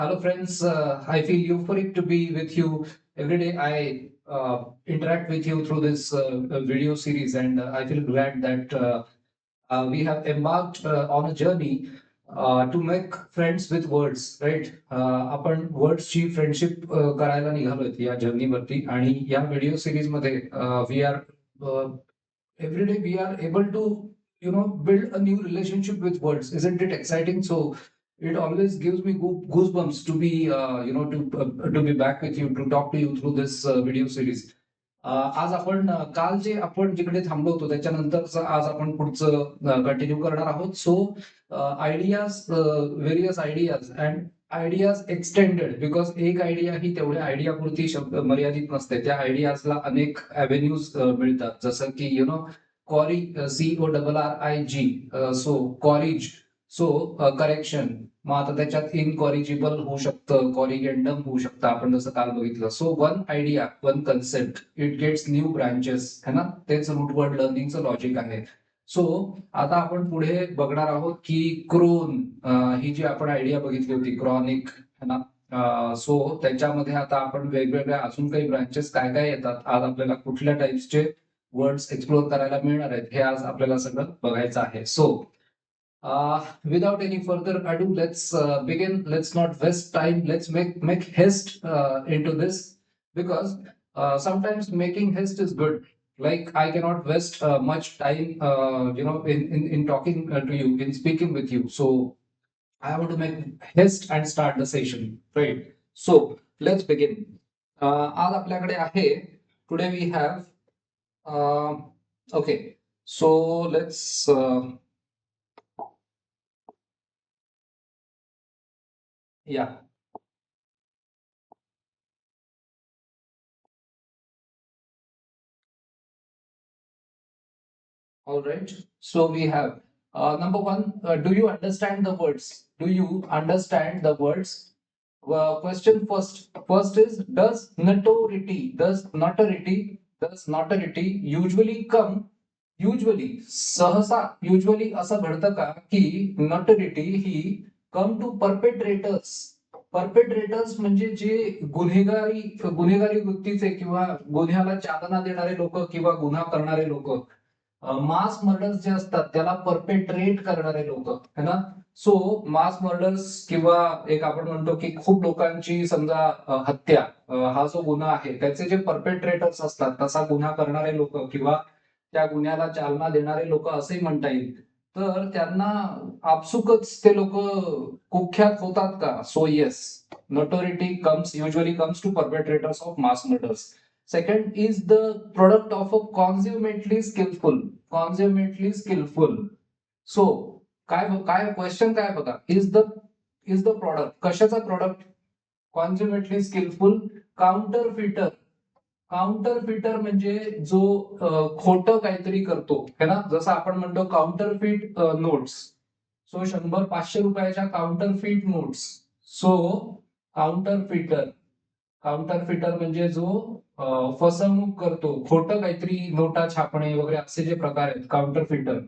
Hello, friends. I feel euphoric to be with you every day. I interact with you through this video series, and I feel glad that we have embarked on a journey to make friends with words, right? आपण वर्ड्सची friendship करायला निघालोय या जर्नीवरती आणि या video series मध्ये we are every day we are able to build a new relationship with words. Isn't it exciting? So it always gives me goosebumps to be to be back with you, to talk to you through this video series. आज आपण काल जे आपण जिकडे थांबलो होतो त्याच्यानंतरच आज आपण पुढचं कंटिन्यू करणार आहोत. So ideas, various ideas and ideas extended, because एक आयडिया ही तेवढ्या आयडियापुरती मर्यादित नसते. त्या आयडियाजला अनेक अव्हेन्यूज मिळतात, जसं की कॉरी, CORRIG, सो कॉरिज, सो करेक्शन. मग आता त्याच्यात इनकॉरिजिबल होऊ शकतं, कॉरिगेंडम होऊ शकतं, आपण जसं काल बघितलं. So one idea, one concept, it gets new branches, है ना. तेच रूट वर्ड लर्निंगचं लॉजिक आहे. सो आता आपण पुढे बघणार आहोत की क्रोन, ही जी आपण आयडिया बघितली होती, क्रॉनिक, है ना. सो त्याच्यामध्ये आता आपण वेगवेगळ्या अजून काही ब्रांचेस काय काय येतात, आज आपल्याला कुठल्या टाइप्सचे वर्ड्स एक्सप्लोर करायला मिळणार आहेत, हे आज आपल्याला सगळं बघायचं आहे. So without any further ado, let's begin. Let's not waste time. Let's make haste into this, because sometimes making haste is good. Like, I cannot waste much time, in talking to you, in speaking with you. So I want to make haste and start the session, right? So let's begin. आज आपल्याकडे आहे, today we have, okay. So let's yeah. All right. So we have number one. Do you understand the words? Do you understand the words? Question first. First is, does notoriety, usually come? Usually, सहसा, usually असं घडतं का की notoriety he come to perpetrators? Perpetrators म्हणजे जे गुन्हेगारी वृत्तीचे किंवा गुन्ह्याला चालना देणारे लोक किंवा गुन्हा करणारे लोक, मास मर्डर्स जे असतात त्याला परपेट्रेट करणारे लोक, है ना. सो मास मर्डर्स किंवा एक आपण म्हणतो की खूप लोकांची समजा हत्या, हा जो गुन्हा आहे त्याचे जे परपेट्रेटर्स असतात, तसा गुन्हा करणारे लोक किंवा त्या गुन्ह्याला चालना देणारे लोक असे म्हणता येईल, तर त्यांना आपसुकच ते लोक कुख्यात होतात का? So yes, notoriety comes usually comes to perpetrators of mass murders. Second is the product of a consummately skillful. So काय काय क्वेश्चन काय बघा, इज द प्रॉडक्ट, कशाचा प्रॉडक्ट? कॉन्झ्युमेटली स्किलफुल काउंटरफिटर. काउंटरफिटर म्हणजे जो खोटं काहीतरी करतो, है ना. जसं आपण म्हणतो काउंटरफिट नोट्स. सो 100-500 रुपयाच्या काउंटरफिट नोट्स. सो काउंटरफिटर, काउंटरफिटर म्हणजे जो फसवणूक करतो, खोटं काहीतरी नोटा छापणे वगैरे असे जे प्रकार आहेत, काउंटरफिटर.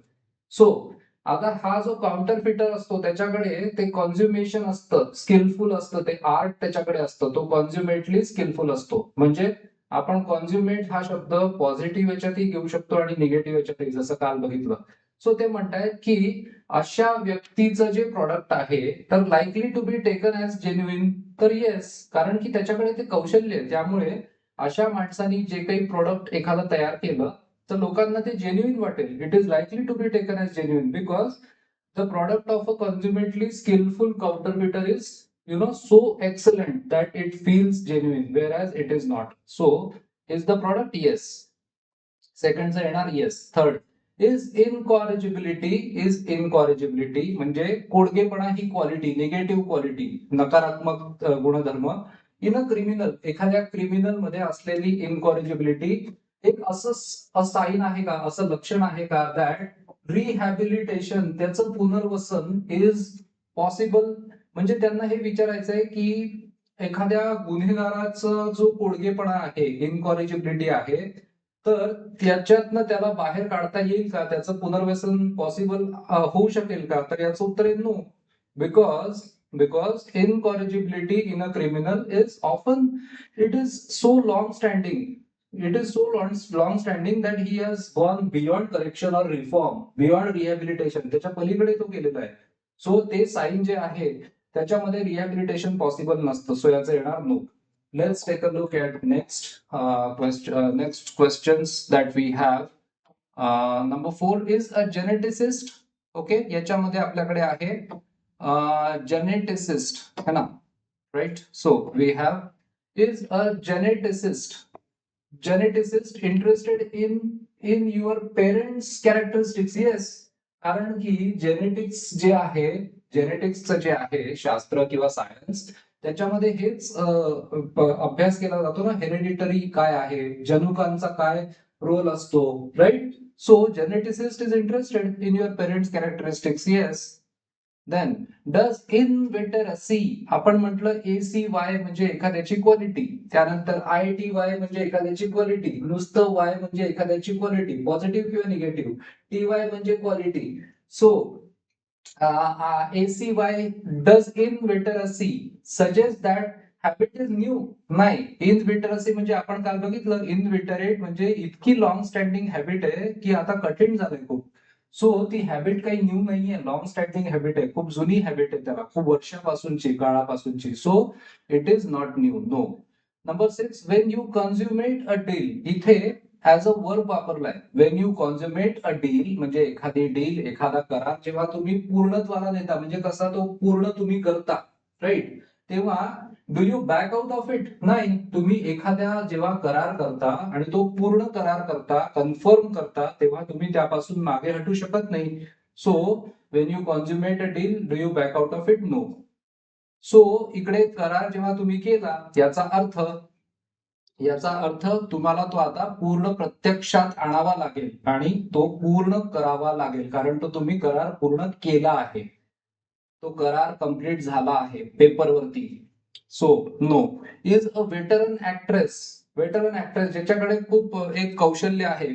सो आता हा जो काउंटरफिटर असतो त्याच्याकडे ते कॉन्झ्युमेशन असतं, स्किलफुल असतं, ते आर्ट त्याच्याकडे असतं, तो कॉन्झ्युमेटली स्किलफुल असतो. म्हणजे आपण कॉन्झ्युमेट हा शब्द पॉझिटिव्ह याच्यातही घेऊ शकतो आणि निगेटिव्ह याच्यातही, जसं काल बघितलं. सो ते म्हणतायत की अशा व्यक्तीचं जे प्रॉडक्ट आहे तर likely to be taken as genuine. तर येस, कारण की त्याच्याकडे ते कौशल्य आहे, त्यामुळे अशा माणसाने जे काही प्रोडक्ट एखादं तयार केलं तर लोकांना ते जेन्युइन वाटेल. It is likely to be taken as genuine because the product of a consummately skilful counterfeiter is so excellent that it feels genuine, whereas it is not. So is the product? Yes. Second येणार yes. Third is incorrigibility म्हणजे कोडगेपणा ही quality, negative quality, नकारात्मक गुणधर्म. In a criminal, एखाद्या criminal मध्ये असलेली इनकॉरिजिबिलिटी एक असं sine आहे का, असं लक्षण आहे का, दॅट रिहॅबिलिटेशन, त्याचं पुनर्वसन इज पॉसिबल. म्हणजे त्यांना हे विचारायचंय की एखाद्या गुन्हेगाराचा जो कोडगेपणा आहे, इनकॉरिजिबिलिटी आहे, तर त्याच्यातनं त्याला बाहेर काढता येईल का, त्याचं पुनर्वसन पॉसिबल होऊ शकेल का? तर याचं उत्तर आहे no. Because because incorrigibility in a criminal is often, it is so long standing. It is so long standing that he has gone beyond correction or reform, beyond rehabilitation. त्याच्या पलीकडे तो गेलेला आहे. सो ते साईन जे आहे त्याच्यामध्ये rehabilitation possible नसतं. सो याचं येणार no. Let's take a look at next questions that we have. Number 4 is a geneticist. Okay, याच्यामध्ये आपल्याकडे आहे geneticist, है ना? Right? So we have, is a geneticist interested in your parents characteristics? Yes. कारण की genetics जे आहे, जेनेटिक्सचं जे आहे शास्त्र किंवा सायन्स, त्याच्यामध्ये हेच अभ्यास केला जातो ना, हेरिडिटरी काय आहे, जनुकांचा काय रोल असतो, right? So geneticist is interested in your parents characteristics. Yes. Then does inveteracy, आपण म्हटलं ACY म्हणजे एखाद्याची क्वालिटी, त्यानंतर ITY म्हणजे एखाद्याची क्वालिटी, नुसतं Y म्हणजे एखाद्याची क्वालिटी, पॉझिटिव्ह किंवा निगेटिव्ह, TY म्हणजे quality. So ACY, does inveteracy suggest that habit is new? नाही. इनव्हेटरसी म्हणजे आपण काल बघितलं, इनव्हेटरेट म्हणजे इतकी लॉंग स्टँडिंग हॅबिट आहे की आता कठीण झालंय खूप. सो ती हॅबिट काही न्यू नाहीये, लॉंग स्टँडिंग हॅबिट आहे, खूप जुनी हॅबिट आहे, त्याला खूप वर्षापासूनची, काळापासूनची. So it is not new. No. Number 6, when you consummate a deal, इथे ऍज अ वर्ब वापरलाय. When you consummate a deal म्हणजे एखादी डील, एखादा करार जेव्हा तुम्ही पूर्णत्वाला नेता, म्हणजे कसा तो पूर्ण तुम्ही करता, राईट? तेव्हा do you back out of it? नाही. तुम्ही एखाद्या जेव्हा करार करता आणि तो पूर्ण करार करता, कन्फर्म करता, तेव्हा तुम्ही त्यापासून मागे हटू शकत नाही. So when you consummate a deal, do you back out of it? No. So इकडे करार जेव्हा तुम्ही केला, याचा अर्थ तुम्हाला तो आता पूर्ण प्रत्यक्षात आणावा लागेल आणि तो पूर्ण करावा लागेल, कारण तो तुम्ही करार पूर्ण केला आहे, तो करार कंप्लीट झाला आहे पेपरवरती. So no. Is a veteran actress, veteran actress ज्याच्याकडे खूप एक कौशल्य आहे,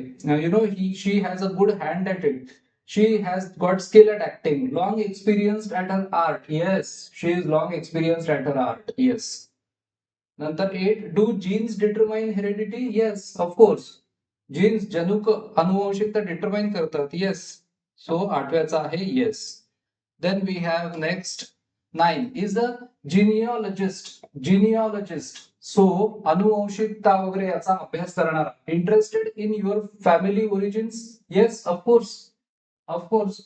you know, she has a good hand at it, she has got skill at acting, long experienced at her art. Yes, she is long experienced at her art. Yes. नंतर 8, do genes determine heredity? Yes, of course. Genes, जनुक, अनुवंशिकता determine करतात. Yes. So 8व्याचा आहे yes. Then we have next 9, is a जिनिओलॉजिस्ट. जिनिओलॉजिस्ट, so अनुवंशिकता वगैरे याचा अभ्यास करणारा, interested in your family origins? Yes, of course. Of course.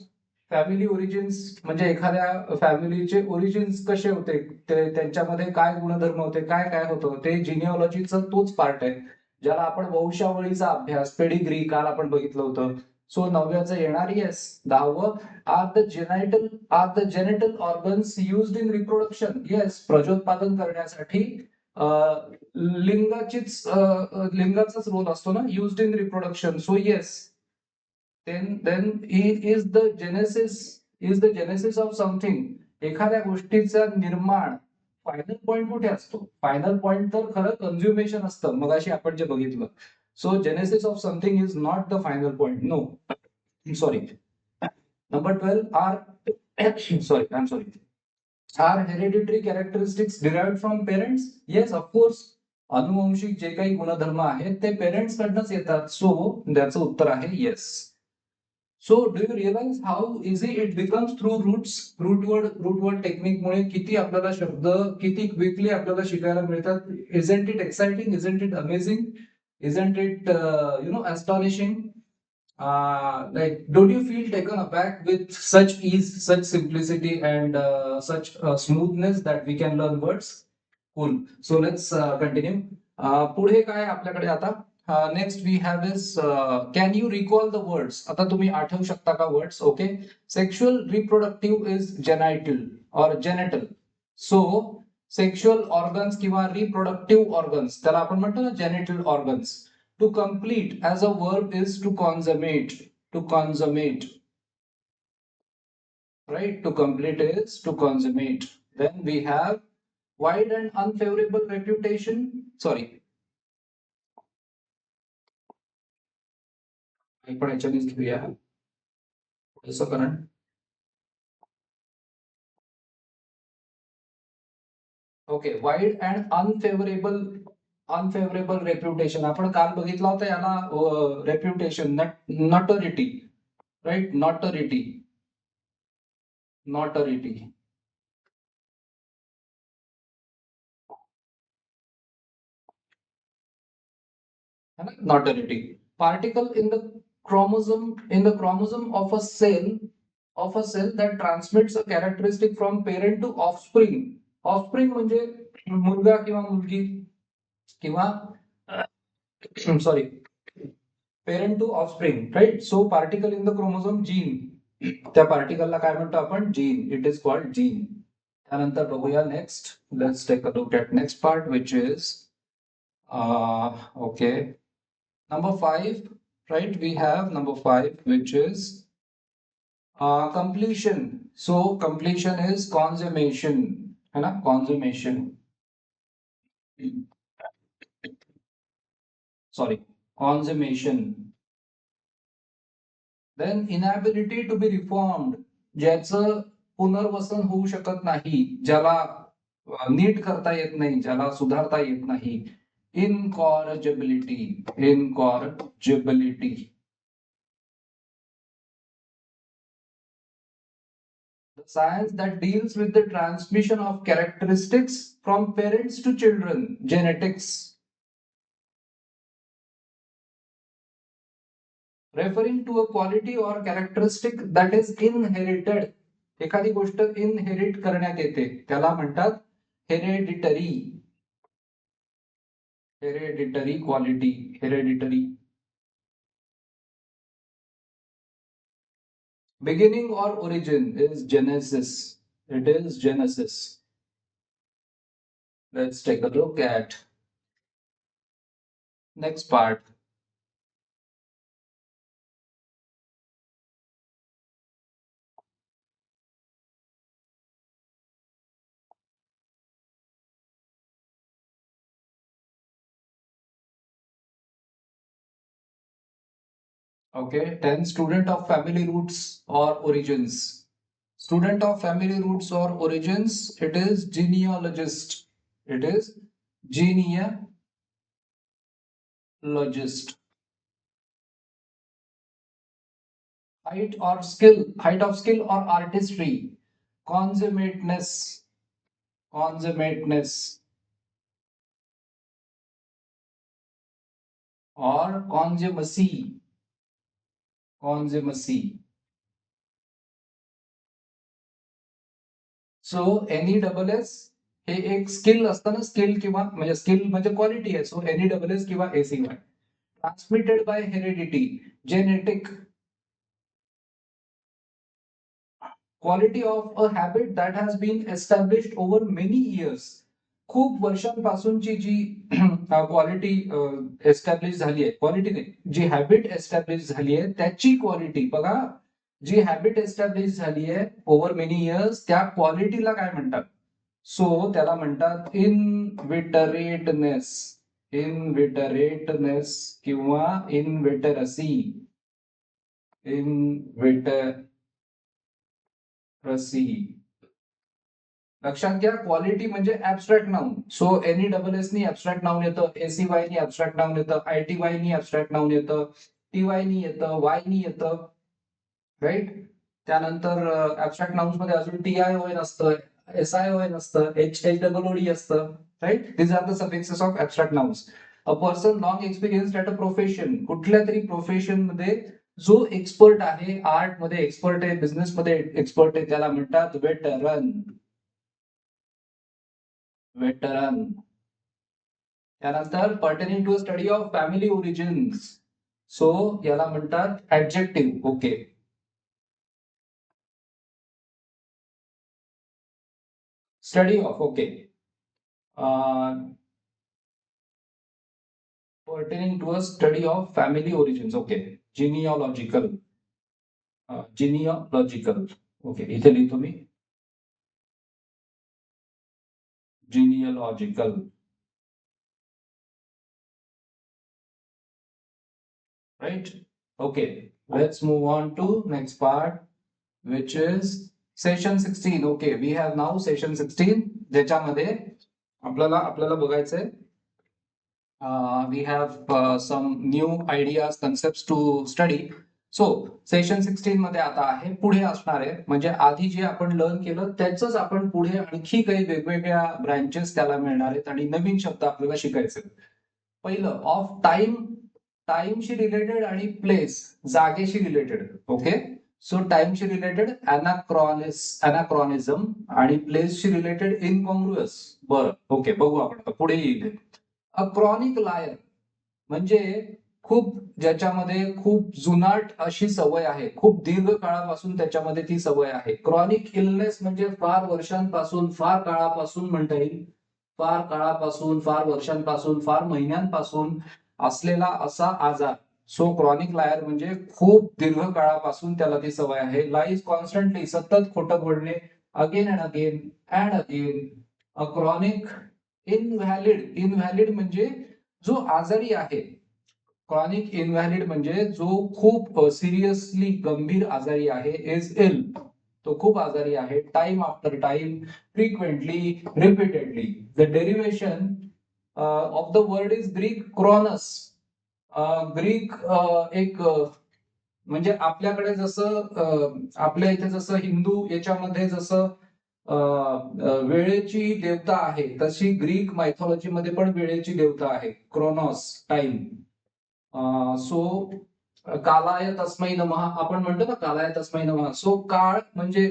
Family origins म्हणजे एखाद्या फॅमिलीचे ओरिजिन्स कसे होते, ते त्यांच्यामध्ये काय गुणधर्म होते, काय काय होतं, ते जिनिओलॉजीचा तोच पार्ट आहे, ज्याला आपण वंशावळीचा अभ्यास, पेडिग्री, काल आपण बघितलं होतं. सो 9व्याचं येणार येस. 10वं, are the genital organs used in reproduction? Yes, प्रजोत्पादन करण्यासाठी लिंगाचाच रोल असतो ना, used in reproduction. So yes. then is the genesis of something, एखाद्या गोष्टीचा निर्माण, फायनल पॉइंट कुठे असतो? फायनल पॉइंट तर खरं कन्झ्युमेशन असतं, मगाशी आपण जे बघितलं. So genesis of something is not the final point. No, sorry. Number 12, are hereditary characteristics derived from parents? Yes, of course. अनुवंशिक जे काही गुणधर्म आहेत ते पेरेंट्स कडनंच येतात. सो त्याचं उत्तर आहे yes. So do you realise how easy it becomes through roots? Root word टेक्निकमुळे किती आपल्याला शब्द किती क्विकली आपल्याला शिकायला मिळतात. Isn't it exciting? Isn't it amazing? Isn't it astonishing? Like, don't you feel taken aback with such ease, such simplicity, and such smoothness that we can learn words? Cool. So let's continue. पुढे काय आपल्याकडे आता? Next we have is, can you recall the words? आता तुम्ही आठवू शकता का words? Okay. Sexual reproductive is genital और जेनेटल. सो सेक्शुअल ऑर्गन्स किंवा रिप्रोडक्टिव्ह ऑर्गन्स, त्याला आपण म्हणतो ना genital organs. To complete as a verb is to consummate. To consummate, right? To complete is to consummate. Then we have wide and unfavorable reputation. Sorry, पण याच्यानेच घेऊया असं कारण okay, wide and unfavourable reputation. आपण काल बघितला होता याला reputation, नॉटोरिटी, right, notoriety, है ना, notoriety. Particle in the chromosome of a cell that transmits a characteristic from parent to offspring. Offspring म्हणजे मुलगा किंवा मुलगी किंवा sorry, parent to offspring, right. So particle in the chromosome, gene, त्या पार्टिकलला काय म्हणतो आपण, gene. It is called gene. त्यानंतर बघूया next. Let's take a look at next part which is okay, number 5, right? We have number 5, which is completion. So completion is consummation, है ना, consummation. Sorry, consummation. Then inability to be reformed, ज्याचं पुनर्वसन होऊ शकत नाही, ज्याला नीट करता येत नाही, ज्याला सुधारता येत नाही. Incorrigibility, incorrigibility. The science that deals with the transmission of characteristics from parents to children, genetics. Referring to a quality or characteristic that is inherited. एखादी गोष्ट इनहेरिट करण्यात येते त्याला म्हणतात hereditary. Hereditary quality, hereditary. Beginning or origin is genesis. It is genesis. Let's take a look at next part. Okay, 10, student of family roots or origins. Student of family roots or origins, it is genealogist. It is genealogist. Height of skill or artistry. Consummateness, consummateness, or consumacy, consumacy. So any double S हे एक skill असतं ना, skill किंवा म्हणजे skill म्हणजे quality आहे. So any double S किंवा ACY. Transmitted by heredity, genetic. Quality of a habit that has been established over many years. खूप वर्षांपासूनची जी क्वालिटी एस्टॅब्लिश झाली आहे, क्वालिटी नाही, जी हॅबिट एस्टॅब्लिश झाली आहे त्याची क्वालिटी बघा. जी हॅबिट एस्टॅब्लिश झाली आहे ओव्हर मेनी इयर्स त्या क्वालिटीला काय म्हणतात? सो त्याला म्हणतात इनविटरेटनेस, इनविटरेटनेस किंवा इनविटरसी, इनविटरसी. लक्षात घ्या, क्वालिटी म्हणजे abstract noun. So any double S नी ऍबस्ट्रॅक्ट नाउन येतं, ACY नी ऍबस्ट्रॅक्ट नाउन येतं, ITY नी ऍबस्ट्रॅक्ट नाउन येतं, TY नी येतं, Y नी येतं, राईट. त्यानंतर ऍबस्ट्रॅक्ट नाउन्स मध्ये अजून TION असतं, SION असतं, HHOOD असतं, right. This are the suffixes of abstract nouns. A person long experience at a profession, कुठल्या तरी प्रोफेशन मध्ये जो एक्सपर्ट आहे, आर्ट मध्ये एक्सपर्ट आहे, बिझनेस मध्ये एक्सपर्ट आहे, त्याला म्हणतात वेटरन, वेटरन. त्यानंतर pertaining to study of family origins, so याला म्हणतात adjective. Okay, study of, okay, pertaining to a study of family origins. Okay, genealogical, genealogical. Okay, इथे लिहितो मी genealogical, right? Okay, let's move on to next part, which is session 16. Okay, we have now session 16, ज्याच्यामध्ये आपल्याला आपल्याला बघायचंय. We have some new ideas, concepts to study. So session 16 मध्ये आता आहे, पुढे असणार आहे, म्हणजे आधी जे आपण लर्न केलं त्याच आपण पुढे आणखी काही वेगवेगळ्या ब्रँचेस त्याला मिळणार आहेत आणि नवीन शब्द आपल्याला शिकायचे. पहिलं ऑफ टाइम, टाइमशी रिलेटेड आणि प्लेस, जागेशी रिलेटेड. ओके, सो टाइमशी रिलेटेड अनाक्रॉनिझम आणि प्लेसशी रिलेटेड इनकॉन्ग्रुअस. बरं, ओके, बघू आपण पुढे येईल. अ क्रॉनिक लायर म्हणजे खूप ज्याच्यामध्ये खूप जुनाट अशी सवय आहे, खूप दीर्घ काळापासून त्याच्यामध्ये ती सवय आहे. क्रॉनिक इलनेस म्हणजे फार वर्षांपासून, फार काळापासून म्हणता येईल, फार काळापासून, फार वर्षांपासून, फार महिन्यांपासून असलेला असा आजार. सो क्रॉनिक लायर म्हणजे खूप दीर्घ काळापासून त्याला ती सवय आहे. लाईज कॉन्स्टंटली, सतत खोटं बोलणे, again and again and again. A chronic invalid, invalid म्हणजे जो आजारी आहे. क्रॉनिक इनव्हॅलिड म्हणजे जो खूप सिरियसली गंभीर आजारी आहे. इज इल, तो खूप आजारी आहे. Time after time, frequently, repeatedly. The derivation of the word is Greek chronos. Greek एक म्हणजे आपल्याकडे जसं आपल्या इथे जसं हिंदू याच्यामध्ये जसं वेळेची देवता आहे, तशी ग्रीक मायथॉलॉजी मध्ये पण वेळेची देवता आहे, क्रोनॉस, टाइम. सो कालाय तस्मै नमः आपण म्हणतो ना, कालाय तस्मै नमः. सो काळ म्हणजे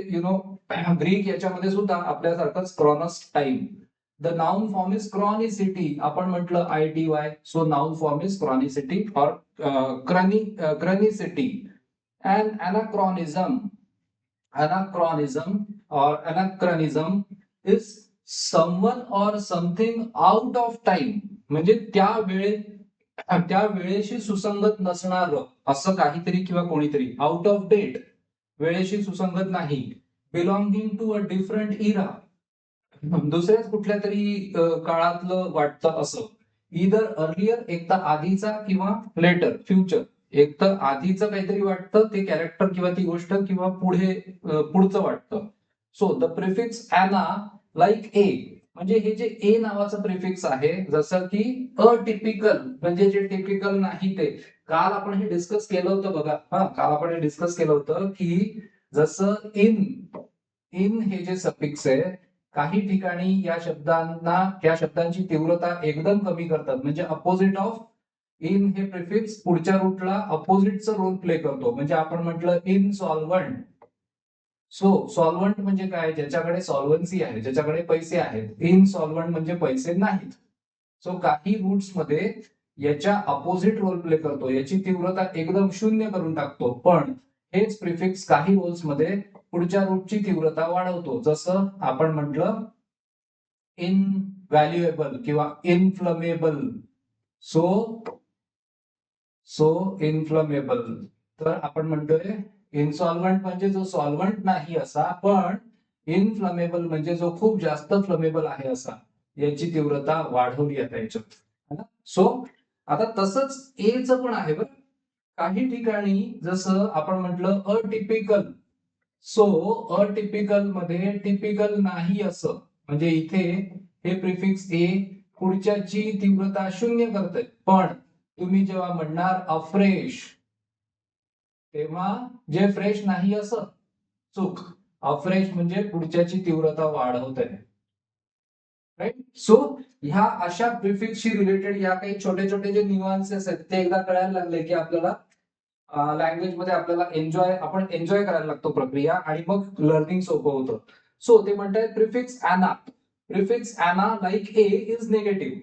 ग्रीक याच्यामध्ये सुद्धा आपल्यासारखंच chronos, time. The noun form is chronicity. आपण म्हटलं ITY, so noun form is chronicity और chronicity. And anachronism, anachronism or anachronism is someone or something out of time. म्हणजे त्या वेळेशी सुसंगत नसणार असं काहीतरी किंवा कोणीतरी. आउट ऑफ डेट, वेळेशी सुसंगत नाही. बिलॉंगिंग टू अ डिफरंट इरा, दुसऱ्याच कुठल्या तरी काळातलं वाटतं असं. इदर अर्लियर, एक तर आधीचा, किंवा लेटर, फ्युचर. एक तर आधीचं काहीतरी वाटतं, ते कॅरेक्टर किंवा ती गोष्ट, किंवा पुढे पुढचं वाटतं. So the prefix ana, like a, म्हणजे हे जे ए नावाचं प्रिफिक्स आहे, जसं की अटिपिकल म्हणजे जे टिपिकल नाही ते. काल आपण हे डिस्कस केलं होतं बघा. काल आपण हे डिस्कस केलं होतं की जसं इन, इन हे जे सफिक्स आहे, काही ठिकाणी या शब्दांची तीव्रता एकदम कमी करतात. म्हणजे अपोजिट ऑफ इन हे प्रिफिक्स पुढच्या रूटला अपोजिटचा रोल प्ले करतो. म्हणजे आपण म्हटलं इन सॉल्व्हंट. सो सॉल्व्हंट म्हणजे काय, ज्याच्याकडे सॉल्व्हन्सी आहे, ज्याच्याकडे पैसे आहेत. इन सॉल्व्हंट म्हणजे पैसे नाहीत. सो काही रूट्स मध्ये याच्या अपोजिट रोल प्ले करतो, याची तीव्रता एकदम शून्य करून टाकतो. पण हेच प्रिफिक्स काही रोल्स मध्ये पुढच्या रूटची तीव्रता वाढवतो. जसं आपण म्हटलं इनव्हॅल्युएबल किंवा इनफ्लमेबल. सो इनफ्लमेबल, तर आपण म्हणतोय इनसॉल्व्हंट म्हणजे जो सॉल्व्हंट नाही असा, पण इनफ्लमेबल म्हणजे जो खूप जास्त फ्लमेबल आहे असा. याची तीव्रता वाढवली आहे याच्यात. सो आता तसंच एच पण आहे बरं. काही ठिकाणी जसं आपण म्हटलं अटिपिकल. सो अटिपिकल मध्ये टिपिकल नाही असं, म्हणजे इथे हे प्रिफिक्स ए पुढच्याची तीव्रता शून्य करते. पण तुम्ही जेव्हा म्हणणार अफ्रेश, तेव्हा जे फ्रेश नाही असं, चूक. अफ्रेश म्हणजे पुढच्याची तीव्रता वाढवत आहे. राईट. सो ह्या अशा प्रिफिक्सशी रिलेटेड या काही छोटे छोटे जे न्यूआन्सेस आहेत ते एकदा कळायला लागले की आपल्याला लँग्वेज मध्ये आपल्याला आपण एन्जॉय करायला लागतो प्रक्रिया, आणि मग लर्निंग सोपं होतं. सो ते म्हणतात prefix ana, prefix ana like a is negative.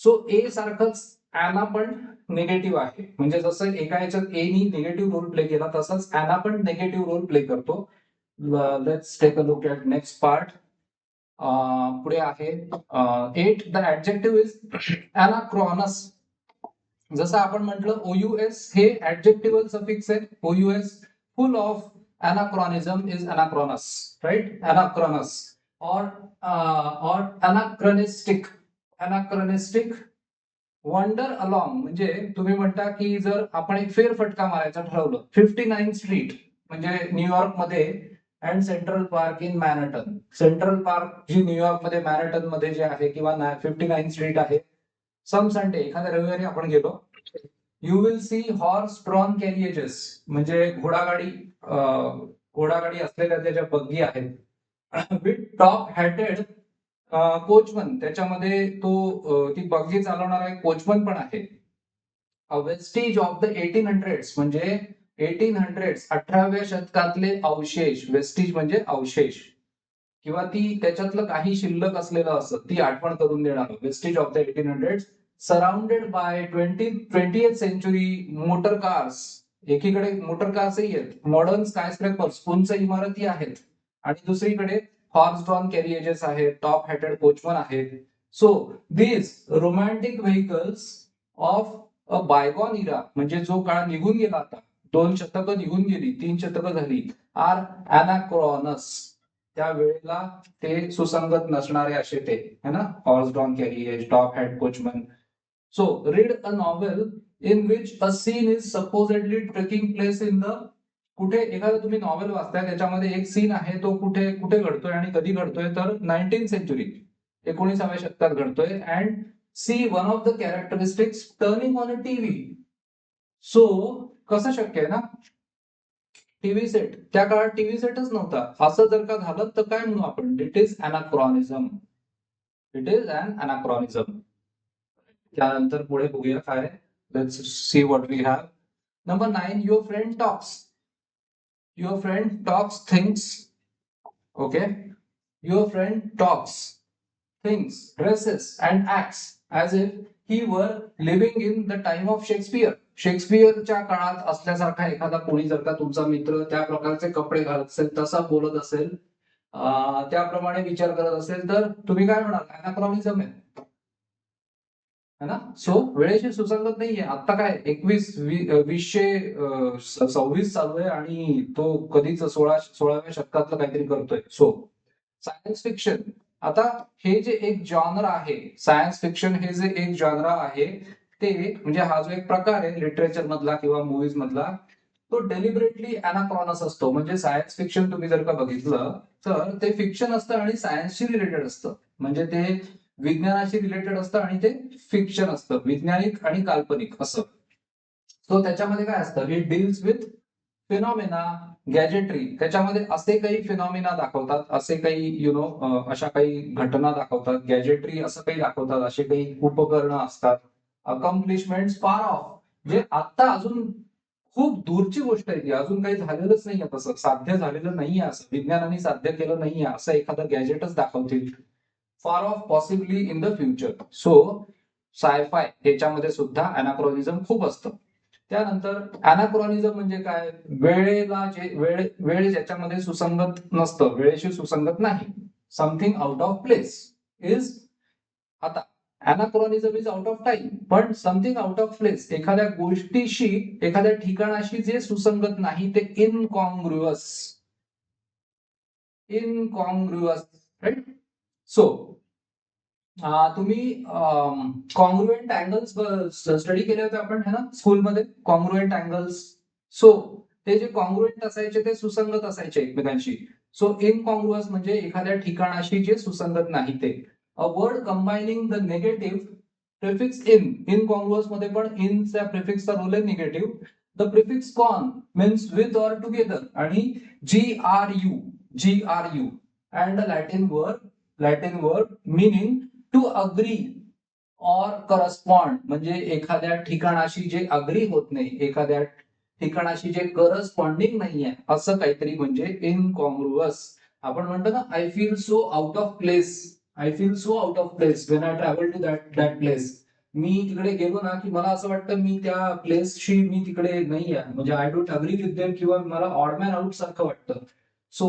So a सारखंच ॲना पण निगेटिव्ह आहे. म्हणजे जसं एका याच्यात ए नी निगेटिव्ह रोल प्ले केला, तसंच ॲना पण निगेटिव्ह रोल प्ले करतो. Let's take a look at next part. पुढे आहे 8. The adjective is anachronous. जसं आपण म्हटलं OUS हे ऍडजेक्टिव्हल सफिक्स आहे. OUS full of anachronism is anachronos, right? Anachronos or anachronistic. Anachronistic. Wander along म्हणजे तुम्ही म्हणता की जर आपण एक फेरफटका मारायचा ठरवलं, 59 स्ट्रीट म्हणजे न्यूयॉर्क मध्ये and central park in Manhattan. Central park जी न्यूयॉर्क मध्ये मॅनहटन मध्ये जे आहे किंवा 59 स्ट्रीट आहे. सम संडे एखाद्या रविवारी आपण गेलो. You will see horse drawn carriages म्हणजे घोडागाडी असलेल्या त्याच्या बग्गी आहेत. विथ टॉप हॅटेड कोचमन, त्याच्यामध्ये ती बग्गी चालवणारा एक कोचमन पण आहे. अ वेस्टीज ऑफ द 1800s म्हणजे 1800s 18व्या शतकातले अवशेष. वेस्टीज म्हणजे अवशेष किंवा ती त्याच्यातलं काही शिल्लक असलेलं असतं ती आठवण करून देणार. Vestiges of the 1800s surrounded by 20th century motor cars. एकीकडे मोटर कार्सही आहेत, मॉडर्न स्कायस्क्रॅपर्स, उंच इमारती आहेत आणि दुसरीकडे हॉर्स ड्रॉन कॅरिएजेस आहेत, टॉप हॅटेड कोचमन आहेत. So these romantic vehicles of a bygone era म्हणजे जो काळ निघून गेला आता, 2 शतकं निघून गेली, 3 शतकं झाली, आर अनाक्रॉनस. त्या वेळेला ते सुसंगत नसणारे असे ते है ना, horse drawn carriage, top hat coachman. So read a novel in which a scene is supposedly taking place in the. कुठे एखादं तुम्ही नॉवेल वाचताय त्याच्यामध्ये एक सीन आहे, तो कुठे कुठे घडतोय आणि कधी घडतोय, तर 19th सेंचुरी 19व्या शतकात घडतोय. And see one of the characteristics turning on a TV. So कसं शक्य आहे ना, टीव्ही सेट, त्या काळात टीव्ही सेटच नव्हता. असं जर का झालं तर काय म्हणू आपण, it is anachronism. It is an anachronism. त्यानंतर पुढे बघूया काय. Let's see what we have. Number 9, your friend talks. Your friend talks things. Okay. Your friend talks things, dresses and acts as if he were living in the time of Shakespeare. शेक्सपियरच्या काळात असल्यासारखा एखादा कोणी जर का तुमचा मित्र त्या प्रकारचे कपडे घालत असेल, तसा बोलत असेल, त्याप्रमाणे विचार करत असेल, तर तुम्ही काय म्हणाल, अनाक्रॉनिझम आहे है ना. सो वेळेशी सुसंगत नाहीये. आता काय 2026 चालू आहे आणि तो कधीच 16व्या शतकातलं काहीतरी करतोय. So science fiction. आता हे जे एक जॉनर आहे, सायन्स फिक्शन हे जे एक जॉनर आहे, ते म्हणजे हा जो एक प्रकार आहे लिटरेचर मधला किंवा मूवीज मधला, तो डेलिबरेटली अनाक्रॉनस असतो. म्हणजे सायन्स फिक्शन तुम्ही जर का बघितलं तर ते फिक्शन असतं आणि सायन्सशी रिलेटेड असतं. म्हणजे ते विज्ञानाशी रिलेटेड असतं आणि ते फिक्शन असतं, वैज्ञानिक आणि काल्पनिक असं. सो त्याच्यामध्ये काय असतं, इट डील्स विथ फिनॉमिना, गॅजेटरी. त्याच्यामध्ये असे काही फिनॉमिना दाखवतात, असे काही अशा काही घटना दाखवतात, गॅजेटरी असं काही दाखवतात, असे काही उपकरणं असतात. अकम्प्लिशमेंट फार ऑफ, जे आता अजून खूप दूरची गोष्ट आहे, ती अजून काही झालेलंच नाहीये, तसं साध्य झालेलं नाहीये, असं विज्ञानाने साध्य केलं नाहीये असं एखादं गॅजेटच दाखवतील. Far off possibly in the future. So sci fi याच्यामध्ये सुद्धा अनाक्रॉनिझम खूप असतं. त्यानंतर अनाक्रॉनिझम म्हणजे काय, वेळ ज्याच्यामध्ये सुसंगत नसतं, वेळेशी सुसंगत नाही. Something out of place is. आता अनाक्रॉनिझम इज आउट ऑफ टाइम, पण समथिंग आउट ऑफ प्लेस एखाद्या गोष्टीशी, एखाद्या ठिकाणाशी जे सुसंगत नाही ते इनकॉन्ग्रुअस. इनकॉन्ग्रुअस, राईट. सो तुम्ही कॉन्ग्रुएंट अँगल्स स्टडी केले होते आपण है ना स्कूलमध्ये, कॉन्ग्रुएंट अँगल्स. सो ते जे कॉन्ग्रुएंट असायचे ते सुसंगत असायचे एकमेकांशी. सो इनकॉन्ग्रुअस म्हणजे एखाद्या ठिकाणाशी जे सुसंगत नाही ते. A word combining the negative prefix in. Incongruous मध्ये पण इनचा प्रिफिक्सचा रोल आहे negative. The prefix con means with or together आणि GRU and Latin word meaning to agree or correspond. म्हणजे एखाद्या ठिकाणाशी जे अग्री होत नाही, एखाद्या ठिकाणाशी जे करस्पॉन्डिंग नाहीये, असं काहीतरी म्हणजे इनकॉन्ग्रुअस. आपण म्हणतो ना, I feel so out of place. I feel so out of place when I travel to that place. मी तिकडे गेलो ना की मला असं वाटतं मी त्या प्लेसशी मी तिकडे नाही आहे, म्हणजे I don't agree with them किंवा मला ऑडमॅन आउट सारखं वाटतं. सो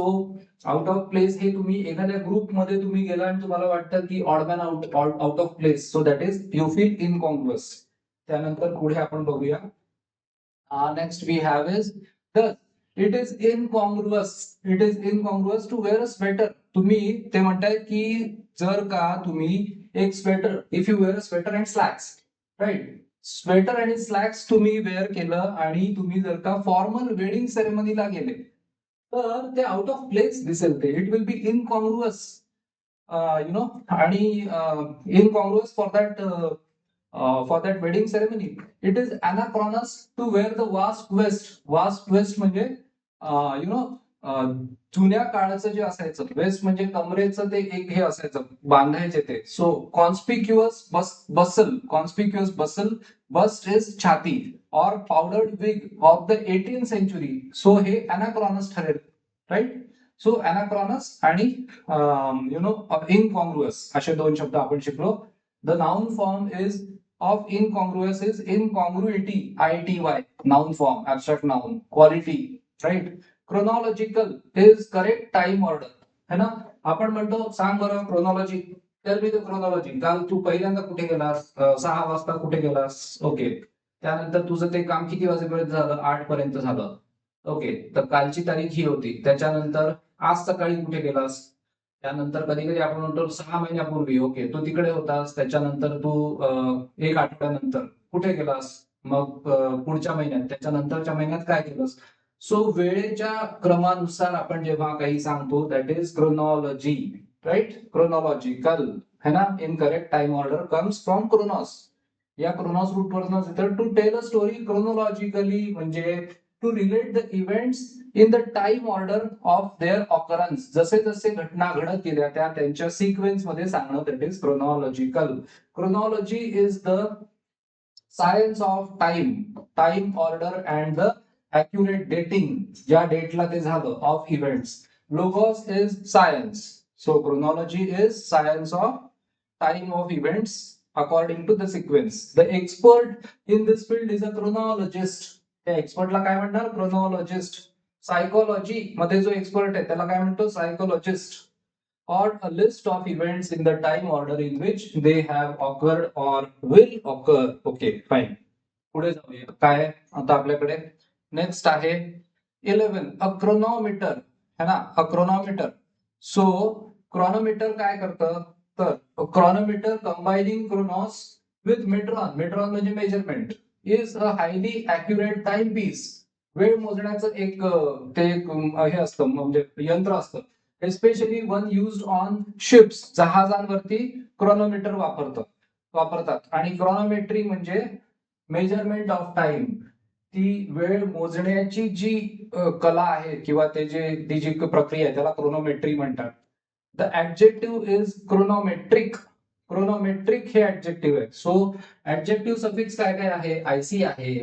आउट ऑफ प्लेस हे तुम्ही एखाद्या ग्रुपमध्ये तुम्ही गेला आणि तुम्हाला वाटतं की odd man out of place, so that is you feel incongruous. त्यानंतर पुढे आपण बघूया. Next we have is the it is incongruous. It is incongruous to wear a sweater. तुम्ही ते म्हणताय की जर का तुम्ही एक sweater, if you wear a sweater and slacks, right. Sweater आणि स्लॅक्स तुम्ही वेअर केलं आणि तुम्ही जर का फॉर्मल वेडिंग सेरेमनीला गेले, तर ते आउट ऑफ प्लेस दिसेल, ते इट विल बी इनकॉन्ग्रुअस आणि incongruous for that wedding ceremony. It is anachronous to wear the vast waist म्हणजे जुन्या काळाचं जे असायचं वेस्ट म्हणजे कमरेचं ते एक हे असायचं बांधायचे ते. सो कॉन्स्पिक्युअस बस्ट इज छाती और powdered wig of the 18th century. So हे अनाक्रॉनस ठरेल, राईट. सो अनाक्रॉनस आणि इनकॉन्ग्रुअस असे दोन शब्द आपण शिकलो. The noun form is of incongruous is incongruity, ITY, noun form, abstract noun, quality, right. Chronological is correct time order, है ना. आपण म्हणतो सांग बरं chronology, tell me the chronology. काल तू पहिल्यांदा कुठे गेलास? 6 वाजता कुठे गेलास? ओके. त्यानंतर तुझं ते काम किती वाजेपर्यंत झालं? 8 पर्यंत झालं. ओके. तर कालची तारीख ही होती. त्याच्यानंतर आज सकाळी कुठे गेलास? त्यानंतर कधी कधी आपण म्हणतो 6 महिन्यापूर्वी. ओके, तू तिकडे होतास. त्याच्यानंतर तू 1 आठवड्यानंतर कुठे गेलास? मग पुढच्या महिन्यात, त्याच्यानंतरच्या महिन्यात काय केलंस? सो वेळेच्या क्रमानुसार आपण जेव्हा काही सांगतो that is chronology, right. Chronological, है ना. In correct time order comes from Chronos. या क्रोनॉस रूट वरनं येतं. To tell a story chronologically म्हणजे to relate the events in the time order of their occurrence. जसे जसे घटना घडत गेल्या त्या त्यांच्या सिक्वेन्स मध्ये सांगणं, that is chronological. Chronology is the science of time order and the accurate dating, ज्या डेटला ते झालं, of events. Logos is science. So chronology is science of time of events according to the sequence. The expert in this field is a chronologist. त्या एक्सपर्टला काय म्हणणार? क्रोनॉलॉजिस्ट. Psychology मध्ये जो एक्सपर्ट आहे त्याला काय म्हणतो? Psychologist. Or a list of events in the time order in which they have occurred or will occur. Okay, fine. पुढे जाऊया. काय आता आपल्याकडे नेक्स्ट आहे 11 अ क्रोनोमीटर, है ना. अ क्रोनोमीटर. सो क्रोनोमीटर काय करतं? तर chronometer combining Chronos with metron. Metron म्हणजे measurement. Is a highly accurate time piece. वेळ मोजण्याचं एक ते एक हे असतं, म्हणजे यंत्र असतं. Especially one used on ships. जहाजांवरती क्रोनोमीटर वापरतात. आणि क्रोनोमेट्री म्हणजे मेजरमेंट ऑफ टाइम. ती वेळ मोजण्याची जी कला आहे किंवा ती जी प्रक्रिया आहे त्याला क्रोनोमेट्री म्हणतात. The adjective is chronometric. Chronometric हे ऍडजेक्टिव्ह आहे. सो ऍडजेक्टिव्ह सफिक्स काय काय आहे? IC आहे,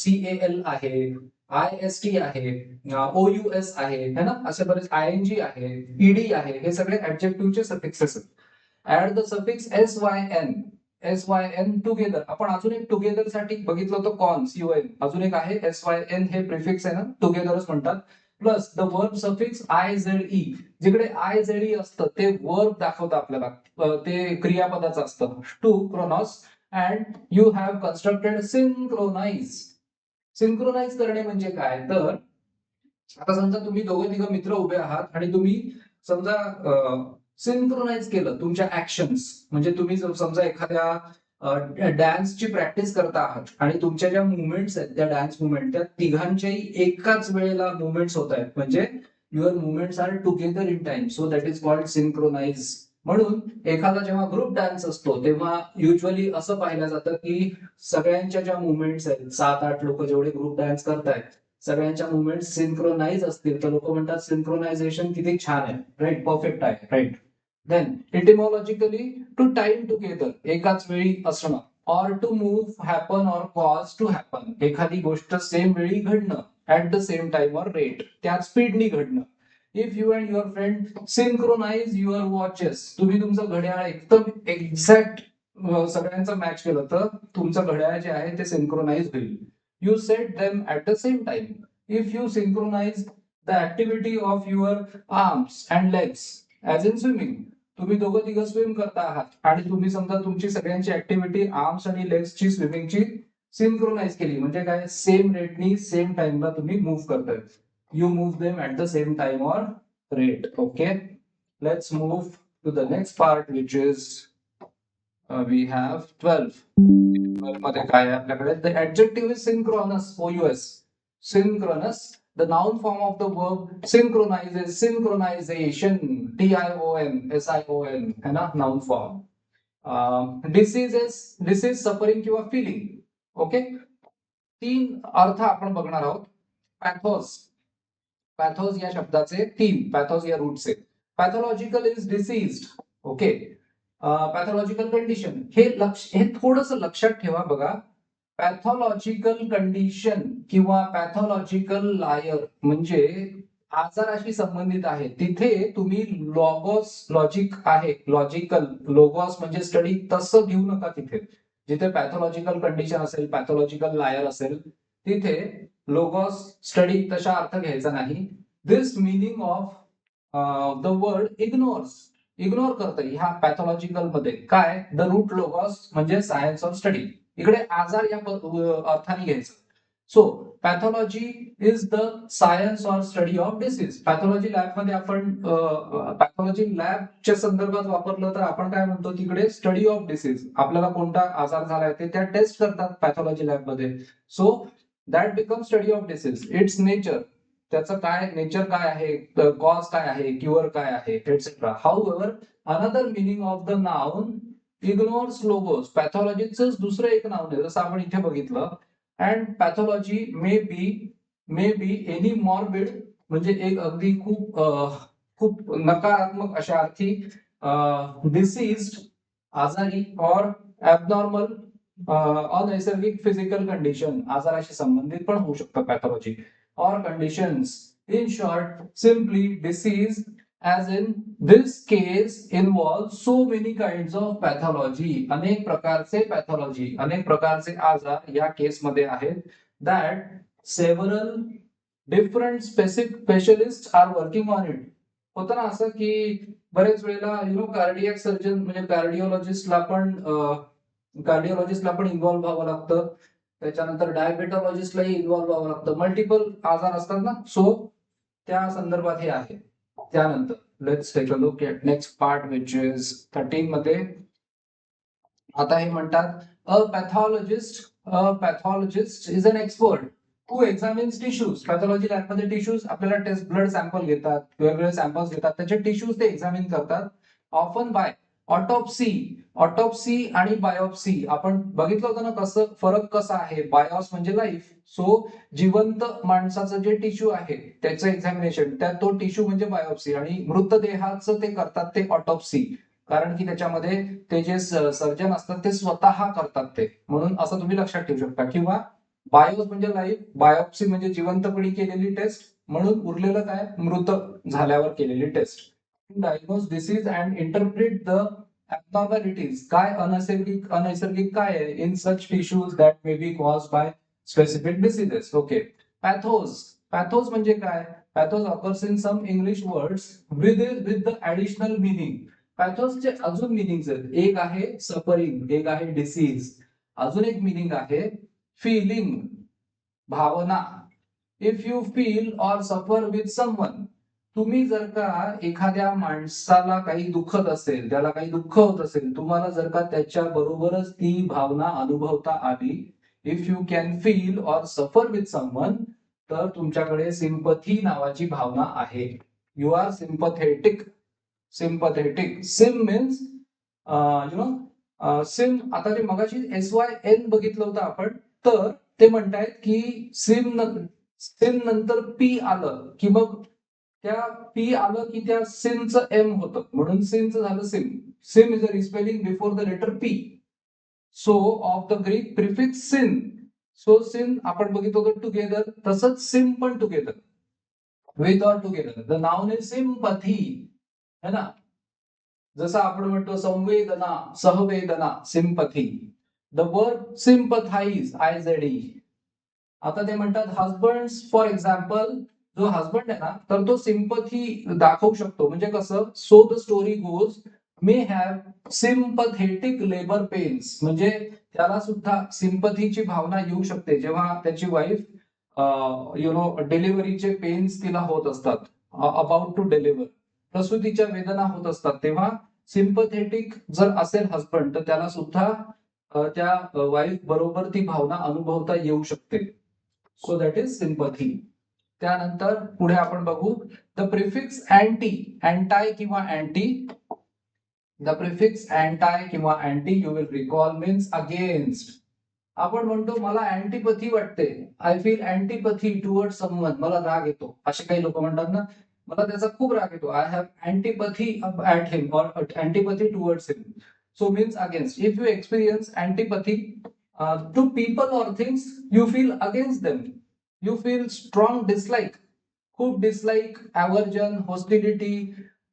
CAL आहे, IST आहे, OUS आहे, है ना. असे बरेच ING आहे, ED आहे. हे सगळे ऍडजेक्टिव्हचे सफिक्सेस आहेत. Add the suffix SYN together. आपण अजून एक टुगेदर साठी बघितलं होतं, CON. अजून एक आहे SYN. हे प्रिफिक्स आहे ना, टुगेदरच म्हणतात. Plus the verb suffix IZE. जिकडे IZE असतं ते वर्ब दाखवतं आपल्याला, ते क्रियापदाचं असतं. To Chronos and you have constructed synchronize. Synchronize करणे म्हणजे काय? तर आता समजा तुम्ही दोघे तिघं मित्र उभे आहात आणि तुम्ही समजा सिंक्रोनाइज केलं तुमच्या ऍक्शन्स. म्हणजे तुम्ही समजा एखाद्या डान्सची प्रॅक्टिस करता आहात आणि तुमच्या ज्या मुवमेंट्स आहेत त्या डान्स मुवमेंट त्या तिघांच्याही एकाच वेळेला मुवमेंट्स होत आहेत. म्हणजे your movements are together in time. So that is called synchronize. म्हणून एखादा जेव्हा ग्रुप डान्स असतो तेव्हा युजली असं पाहिलं जातं की सगळ्यांच्या ज्या मुवमेंट्स आहेत, 7-8 लोक जेवढे ग्रुप डान्स करतायत सगळ्यांच्या मुवमेंट सिंक्रोनाइज असतील तर लोक म्हणतात सिंक्रोनायझेशन किती छान आहे, राईट. परफेक्ट आहे, right. Then etymologically to time together, एकाच वेळी असणं. Or to move, happen or cause to happen. एखादी गोष्ट सेम वेळी घडणं, at the same time or rate, त्याच स्पीडनी घडणं. If you and your friend synchronize your watches. तुम्ही तुमचं घड्याळ एकदम एक्झॅक्ट सगळ्यांचं मॅच केलं तर तुमचं घड्याळ जे आहे ते सिंक्रोनाइज होईल. You set them at the same time. If you synchronize the activity of your arms and legs, as in swimming. तुम्ही दोघं तिघं स्विम करता आहात आणि तुम्ही समजा तुमची सगळ्यांची ऍक्टिव्हिटी आर्म्स आणि लेग्सची स्विमिंगची सिंक्रोनाइज केली म्हणजे काय? सेम रेटनी सेम टाइमला तुम्ही मूव्ह करताय. You move them at the same time or rate. Okay, let's move to the next part which is we have 12. मध्ये काय आहे आपल्याकडे? The adjective is synchronous. OUS. Synchronous The noun form of the verb synchronize is synchronization, TION, है ना, noun form. Disease suffering किंवा feeling. Okay, 3 अर्थ आपण बघणार आहोत. पॅथोस या शब्दाचे 3, पॅथोस या रूटचे. Pathological is diseased. Okay, pathological condition, हे थोडस लक्षात ठेवा बघा. पॅथॉलॉजिकल कंडिशन किंवा पॅथॉलॉजिकल लायर म्हणजे आजाराशी संबंधित आहे. तिथे तुम्ही लॉजिक आहे, लॉजिकल लोगॉस म्हणजे स्टडी, तसं घेऊ नका. तिथे जिथे पॅथॉलॉजिकल कंडिशन असेल, पॅथॉलॉजिकल लायर असेल, तिथे लोगॉस स्टडी तशा अर्थ घ्यायचा नाही. This meaning of the word ignore करतं ह्या पॅथॉलॉजिकल मध्ये. काय? द रूट लोगॉस म्हणजे सायन्स ऑफ स्टडी. इकडे आजार या अर्थाने घ्यायचं. So pathology is the science or study of disease. Pathology lab मध्ये आपण पॅथॉलॉजी लॅबच्या संदर्भात वापरलं तर आपण काय म्हणतो, तिकडे स्टडी ऑफ डिसीज. आपल्याला कोणता आजार झालाय ते त्या टेस्ट करतात पॅथॉलॉजी लॅब मध्ये. So that become study of disease. It's nature, त्याचं काय नेचर काय आहे, कॉज काय आहे, क्युअर काय आहे, etcetera. However another meaning of the noun ignores logos. पॅथॉलॉजीच दुसरं एक नाउन आहे, जसं आपण इथे बघितलं. And pathology may be any morbid, म्हणजे एक अगदी खूप नकारात्मक अशा अर्थी, डिसीज्ड आजारी, और ॲबनॉर्मल अनैसर्गिक फिजिकल कंडिशन, आजाराशी संबंधित पण होऊ शकतं पॅथॉलॉजी, और conditions. In short, simply disease as in this case involves so many kinds of pathology. अनेक प्रकारचे पॅथॉलॉजी, अनेक प्रकारचे आजार या केस मध्ये आहेत. that several different specialists are working on it. होतं ना असं की बरेच वेळेला कार्डियक सर्जन म्हणजे कार्डिओलॉजिस्टला पण इन्व्हॉल्व्ह व्हावं लागतं. त्याच्यानंतर डायबेटॉलॉजिस्टलाही इन्व्हॉल्व्ह व्हावं लागतं. मल्टिपल आजार असतात ना. सो त्या संदर्भात हे आहे. त्यानंतर let's take a look at next part which is 13 मध्ये. आता हे म्हणतात a pathologist is an expert who examines tissues. Pathology lab मध्ये टिश्यूज आपल्याला टेस्ट, ब्लड सॅम्पल घेतात, वेगवेगळे सॅम्पल्स घेतात, त्याचे टिश्यूज ते एक्झामिन करतात. ऑफन बाय ऑटोप्सी आणि बायोप्सी. आपण बघितलं होतं ना कसं फरक कसा आहे. बायोस म्हणजे लाईफ, सो जिवंत माणसाचं जे टिश्यू आहे त्याचं एक्झामिनेशन, त्यात तो टिश्यू म्हणजे बायोप्सी. आणि मृतदेहाचं ते करतात ते ऑटोप्सी, कारण की त्याच्यामध्ये ते जे सर्जन असतात ते स्वतः करतात ते, म्हणून असं तुम्ही लक्षात ठेवू शकता. किंवा बायोस म्हणजे लाईफ, बायोप्सी म्हणजे जिवंतपणी केलेली टेस्ट, म्हणून उरलेलं काय, मृत झाल्यावर केलेली test. Diagnose disease and interpret the abnormalities. काय अनैसर्गिक काय आहे in such tissues that may be cause by specific diseases. Okay, pathos म्हणजे काय? Pathos occurs in some English words with the additional meaning. पॅथोसचे अजून मिनिंग आहेत. एक आहे सफरिंग, एक आहे डिसीज, अजून एक मिनिंग आहे फीलिंग, भावना. If you feel or suffer with someone, तुम्ही जर का एखाद्या माणसाला काही दुखत असेल, त्याला काही दुःख होत असेल, तुम्हाला जर का त्याच्या बरोबरच ती भावना अनुभवता आली, if you can feel or suffer with someone, तर तुमच्याकडे सिम्पथी नावाची भावना आहे. You are sympathetic. Sym means sym. आता ते मगाशी SYN बघितलं होतं आपण, तर ते म्हणतायत की सिम नंतर पी आलं की मग त्या पी आलं की त्या सिनचं एम होतं, म्हणून सिनचं झालं sim. Sim is a respelling before the letter P. So of the Greek prefix syn. So syn आपण बघितलं होतं टुगेदर, तसंच सिम पण together, with or together. The noun is sympathy, है ना. जसं आपण म्हणतो संवेदना, सहवेदना, sympathy. The word sympathize, IZE. आता ते म्हणतात हजबंड फॉर एक्झाम्पल, जो हजबंड आहे ना, तर तो सिम्पथी दाखवू शकतो. म्हणजे कसं, so the story goes may have sympathetic labour pains, म्हणजे त्याला सुद्धा सिम्पथीची भावना येऊ शकते जेव्हा त्याची वाईफ डिलिव्हरीचे पेन्स तिला होत असतात, अबाउट टू डिलिव्हर, प्रसूतीच्या वेदना होत असतात, तेव्हा सिम्पथेटिक जर असेल हजबंड, तर त्याला सुद्धा त्या वाईफ बरोबर ती भावना अनुभवता येऊ शकते. So that is sympathy. त्यानंतर पुढे आपण बघू द प्रिफिक्स अँटाय किंवा अँटी. द प्रिफिक्स अँटाय किंवा anti you will recall means against. आपण म्हणतो मला अँटीपथी वाटते, आय फील अँटीपथी टुवर्ड समवन, मला राग येतो, असे काही लोक म्हणतात ना, मला त्याचा खूप राग येतो, I have antipathy at him or antipathy towards him. So means against. If you experience antipathy to people or things you feel against them. You feel strong dislike, खूप डिसलाईक, अवर्जन, हॉस्टिलिटी,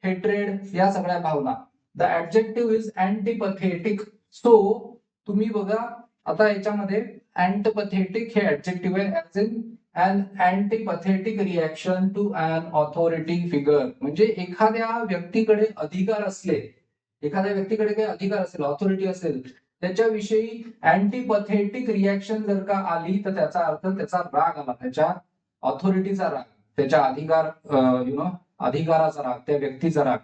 हेट्रेड, या सगळ्या भावना. The adjective is antipathetic. So तुम्ही बघा आता याच्यामध्ये antipathetic हे adjective आहे, as in an antipathetic reaction to an authority figure. म्हणजे एखाद्या व्यक्तीकडे अधिकार असले, एखाद्या व्यक्तीकडे काही अधिकार असेल, ऑथॉरिटी असेल, त्याच्याविषयी अँटीपथेटिक रिएक्शन जर का आली तर त्याचा अर्थ त्याचा राग आला, त्याच्या ऑथॉरिटीचा राग, त्याच्या अधिकाराचा राग, त्या व्यक्तीचा राग.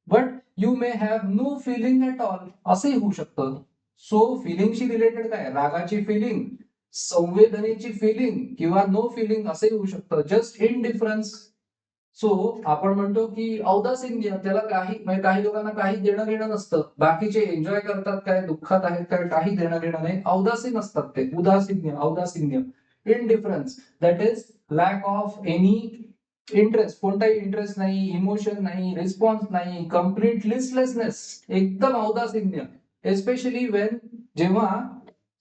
But you may have no feeling at all, असंही होऊ शकतं. सो फिलिंगशी रिलेटेड काय, रागाची फिलिंग, संवेदनेची फिलिंग किंवा नो फिलिंग असंही होऊ शकतं, जस्ट इनडिफरन्स. सो आपण म्हणतो की औदासीन्य, त्याला काही लोकांना काही देणं घेणं नसतं, बाकीचे एन्जॉय करतात काय, दुःखात आहेत काय, काही देणं घेणं नाही, औदासीन असतात ते, औदासीन्य. Indifference that is lack of any interest, कोणताही इंटरेस्ट नाही, इमोशन नाही, रिस्पॉन्स नाही, कम्प्लीट लिस्टलेसनेस, एकदम औदासीन्य. एस्पेशली वेन, जेव्हा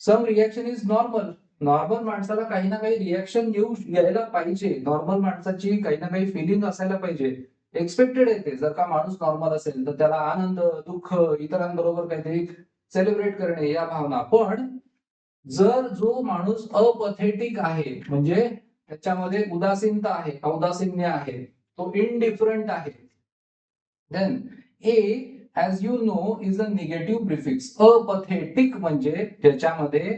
some reaction is normal. Normal माणसाला काही ना काही रिएक्शन यायला पाहिजे, नॉर्मल माणसाची काही ना काही फिलिंग असायला पाहिजे, एक्सपेक्टेड आहे ते. जर का माणूस नॉर्मल असेल तर त्याला आनंद, दुःख, इतरांबरोबर काहीतरी सेलिब्रेट करणे, या भावना. पण जर जो माणूस अपथेटिक आहे, म्हणजे त्याच्यामध्ये उदासीनता आहे, औदासीन्य आहे, तो इनडिफरंट आहे, then a as you know is a negative prefix. Apathetic म्हणजे त्याच्यामध्ये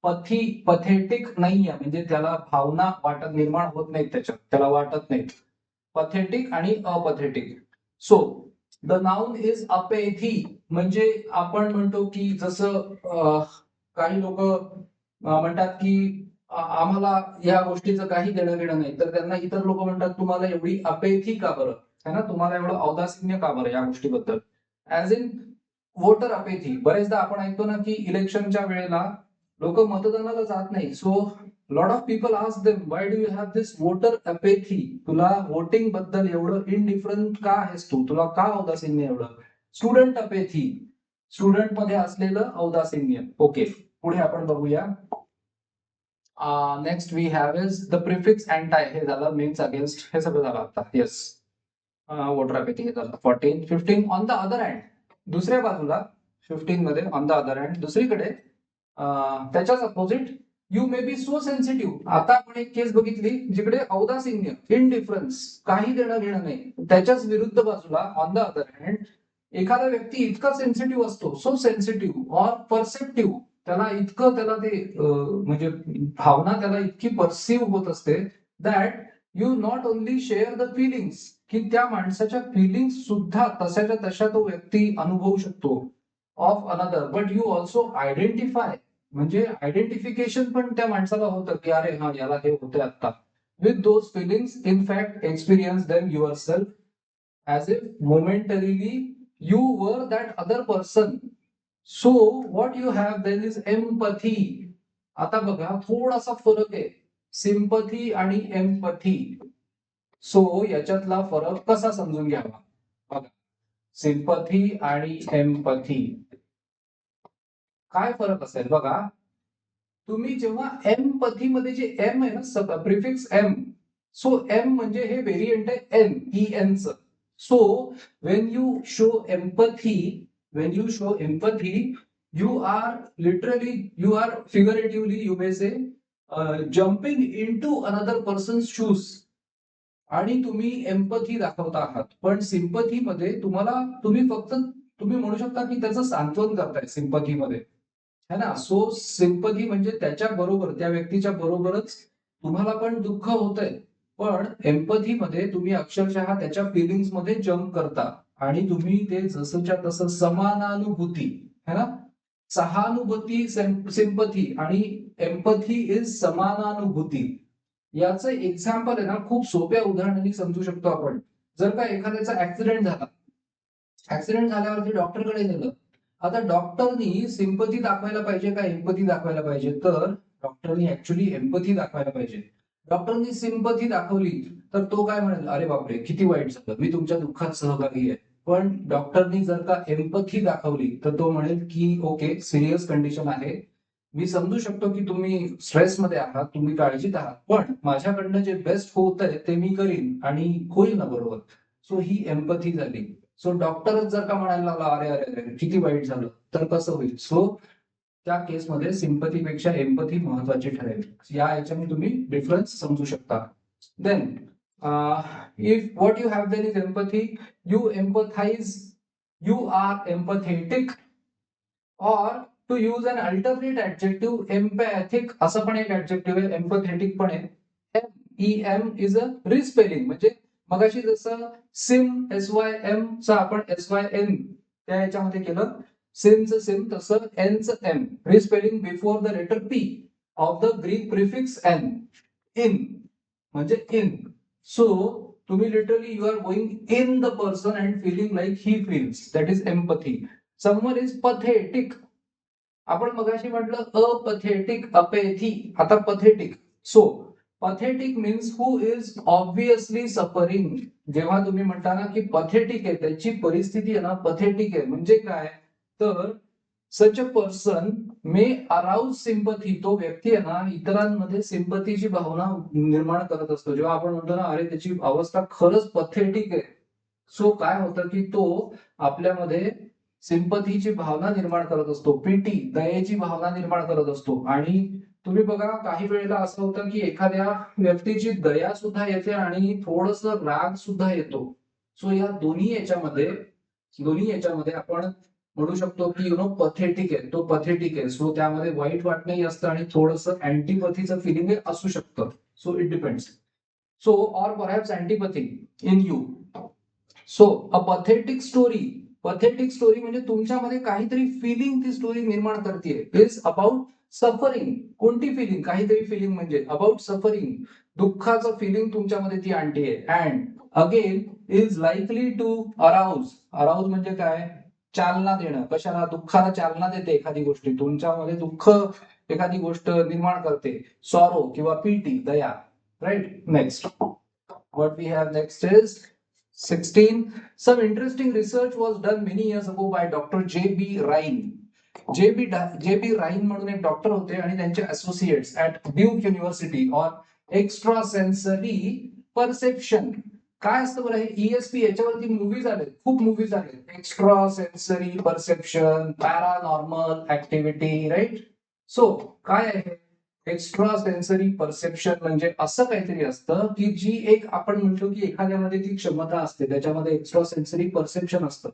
पथेटिक नाहीये, म्हणजे त्याला भावना वाटत निर्माण होत नाहीत, त्याला वाटत नाहीत, पथेटिक आणि apathetic. So the noun is apathy. म्हणजे आपण म्हणतो की जसं काही लोक म्हणतात की आम्हाला या गोष्टीचं काही देणं घेणं नाही, तर त्यांना इतर लोक म्हणतात तुम्हाला एवढी अपेथी का बरं, है ना, तुम्हाला एवढं औदासीन्य का बरं या गोष्टीबद्दल. As in voter apathy. बरेचदा आपण ऐकतो ना की इलेक्शनच्या वेळेला लोक मतदानाला जात नाही. So lot of people ask them why do you have this voter apathy, तुला वोटिंग बद्दल एवढं इनडिफरंट का आहेस तू, तुला का औदासीन्य एवढं. स्टुडंट अपेथी, स्टुडंट मध्ये असलेलं औदासीन्य. ओके, पुढे आपण बघूया. Next we have is the prefix anti. हे झालं मीन्स अगेन्स्ट, हे सगळं झालं आता. येस, वोटर अपेथी हे झालं. 14, 15 ऑन द अदर हँड, दुसऱ्या बाजूला 15 मध्ये ऑन द अदर हँड, दुसरीकडे त्याच्याच opposite, you may be so sensitive. आता आपण एक केस बघितली जिकडे औदासीन्य, इनडिफरन्स, काही देणं घेणं नाही. त्याच्याच विरुद्ध बाजूला ऑन द अदर हँड एखादा व्यक्ती इतका सेन्सिटिव्ह असतो, सो सेन्सिटिव्ह ऑर परसेप्टिव्ह, त्याला इतकं, त्याला ते म्हणजे भावना त्याला इतकी परसिव्ह होत असते that you not only share the feelings, की त्या माणसाच्या फिलिंग्स सुद्धा तशाच्या तशा तो व्यक्ती अनुभवू शकतो of another, but you also identify, म्हणजे आयडेंटिफिकेशन पण त्या माणसाला होतं की अरे हा, याला हे होते आता, with those feelings. In fact experience them yourself as if momentarily you were that other person. So what you have then is empathy. आता बघा थोडासा फरक आहे सिंपथी आणि एम्पथी. सो याच्यातला फरक कसा समजून घ्यावा बघा. सिंपथी आणि एम्पथी काय फरक असेल बघा. तुम्ही जेव्हा एम्पथी मध्ये जे एम आहे ना, प्रिफिक्स एम, सो एम म्हणजे हे व्हेरियंट आहे एन, ई एन च. So when you show empathy, you are literally, you are figuratively, you may say, jumping into another person's shoes. आणि तुम्ही एम्पथी दाखवता आहात. पण सिंपथी मध्ये तुम्ही फक्त म्हणू शकता की त्याचं सांत्वन करताय सिंपथी मध्ये, है ना. सो सिंपथी म्हणजे त्याच्या बरोबर, त्या व्यक्तीच्या बरोबरच तुम्हाला पण दुःख होतंय, पण एम्पथी मध्ये तुम्ही अक्षरशः त्याच्या फिलिंग्स मध्ये जम्प करता आणि तुम्ही ते जसंच्या तसं समानानुभूती, है ना. सहानुभूती सिंपथी आणि एम्पथी इज समानानुभूती. याचं एक्झाम्पल आहे ना खूप सोप्या उदाहरणांनी समजू शकतो आपण. जर का एखाद्याचा ऍक्सिडेंट झाला, ऍक्सिडेंट झाल्यावरती डॉक्टरकडे नेलं. आता डॉक्टरनी सिंपथी दाखवायला पाहिजे का एम्पथी दाखवायला पाहिजे? तर डॉक्टरनी ऍक्च्युली एम्पथी दाखवायला पाहिजे. डॉक्टरनी सिंपथी दाखवली तर तो काय म्हणेल, अरे बापरे किती वाईट झालं, मी तुमच्या दुःखात सहभागी आहे. पण डॉक्टरनी जर का एम्पथी दाखवली तर तो म्हणेल की ओके, सिरियस कंडिशन आहे, मी समजू शकतो की तुम्ही स्ट्रेसमध्ये आहात, तुम्ही काळजीत आहात, पण माझ्याकडनं जे बेस्ट होत आहे ते मी करीन आणि होईल ना बरोबर. सो ही एम्पथी झाली. सो डॉक्टरच जर का म्हणायला लागला अरे अरे अरे किती वाईट झालं, तर कसं होईल? सो त्या केसमध्ये सिंपथीपेक्षा एम्पथी महत्वाची ठरेल. या याच्याने तुम्ही डिफरन्स समजू शकता. Then if what you have then is empathy, you empathize, you are empathetic, और to use an alternate adjective empathic असं पण एक ऍडजेक्टिव्ह आहे, एम्पथेटिक पण आहे. एम इज अ रिस्पेलिंग, म्हणजे मगाशी जसं सिम SYM चा आपण SYN त्या याच्यामध्ये केलं, सिमचं सिम तसं एनचं em, respelling before the letter P of the Greek prefix en, in म्हणजे इन. सो तुम्ही literally you are going in the person and feeling like he feels, that is empathy. Someone is pathetic. आपण मगाशी म्हटलं apathetic, apathy, आता pathetic. So pathetic means who is obviously suffering. जेव्हा तुम्ही म्हणता ना की पथेटिक आहे, त्याची परिस्थिती आहे ना पथेटिक आहे, म्हणजे काय? तर such a person may arouse sympathy, तो व्यक्ती आहे ना इतरांमध्ये सिंपथीची भावना निर्माण करत असतो. जेव्हा आपण म्हणतो ना अरे त्याची अवस्था खरंच पथेटिक आहे, सो काय होतं की तो आपल्यामध्ये सिंपथीची भावना निर्माण करत असतो, पीटी दयेची भावना निर्माण करत असतो. आणि तुम्ही बघा काही वेळेला असं होतं की एखाद्या व्यक्तीची दया सुद्धा येते आणि थोडस राग सुद्धा येतो. सो या दोन्ही याच्यामध्ये आपण म्हणू शकतो की पथेटिक आहे, तो पथेटिक आहे. सो त्यामध्ये वाईट वाटणंही असतं आणि थोडस अँटीपथीचं फिलिंग असू शकतं. So it depends. So or perhaps antipathy in you. So a pathetic story म्हणजे तुमच्यामध्ये काहीतरी फिलिंग ती स्टोरी निर्माण करते, इज अबाउट सफरिंग. कोणती फिलिंग? काहीतरी फिलिंग म्हणजे अबाउट सफरिंग, दुःखाचं फिलिंग तुमच्यामध्ये ती आणते. And again is likely to arouse म्हणजे काय? चालना देणं. कशाला? दुःखाला चालना देते एखादी गोष्टी, तुमच्यामध्ये दुःख एखादी गोष्ट निर्माण करते. सॉरो किंवा पीटी, दया. Right. Next what we have next is 16. Some interesting research was done many years ago by Dr. J.B. Rhine. J.B. Rhine म्हणून एक डॉक्टर होते आणि त्यांचे associates at Duke university on extra sensory perception. काय असतं बरं हे ESP? याच्यावरती मूवीज आले, खूप मूवीज आले. Extra sensory perception, paranormal activity, right. So काय आहे एक्स्ट्रा सेन्सरी परसेप्शन? म्हणजे असं काहीतरी असतं की जी एक आपण म्हणतो की एखाद्यामध्ये ती क्षमता असते, त्याच्यामध्ये एक्स्ट्रा सेन्सरी परसेप्शन असतं.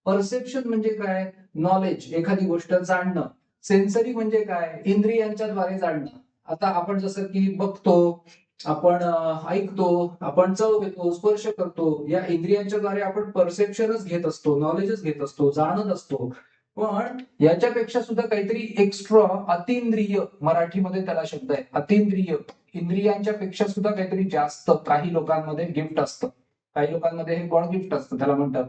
परसेप्शन म्हणजे काय? नॉलेज, एखादी गोष्ट जाणणं. सेन्सरी म्हणजे काय? इंद्रियांच्या द्वारे जाणणं. आता आपण जसं की बघतो, आपण ऐकतो, आपण चव घेतो, स्पर्श करतो, या इंद्रियांच्या द्वारे आपण परसेप्शनच घेत असतो, नॉलेजच घेत असतो, जाणत असतो. पण याच्यापेक्षा सुद्धा काहीतरी एक्स्ट्रा, अतिंद्रिय, मराठीमध्ये त्याला शब्द आहे अतिंद्रिय, इंद्रियांच्या पेक्षा सुद्धा काहीतरी जास्त काही लोकांमध्ये गिफ्ट असतं, काही लोकांमध्ये हे गॉड गिफ्ट असतं त्याला म्हणतात.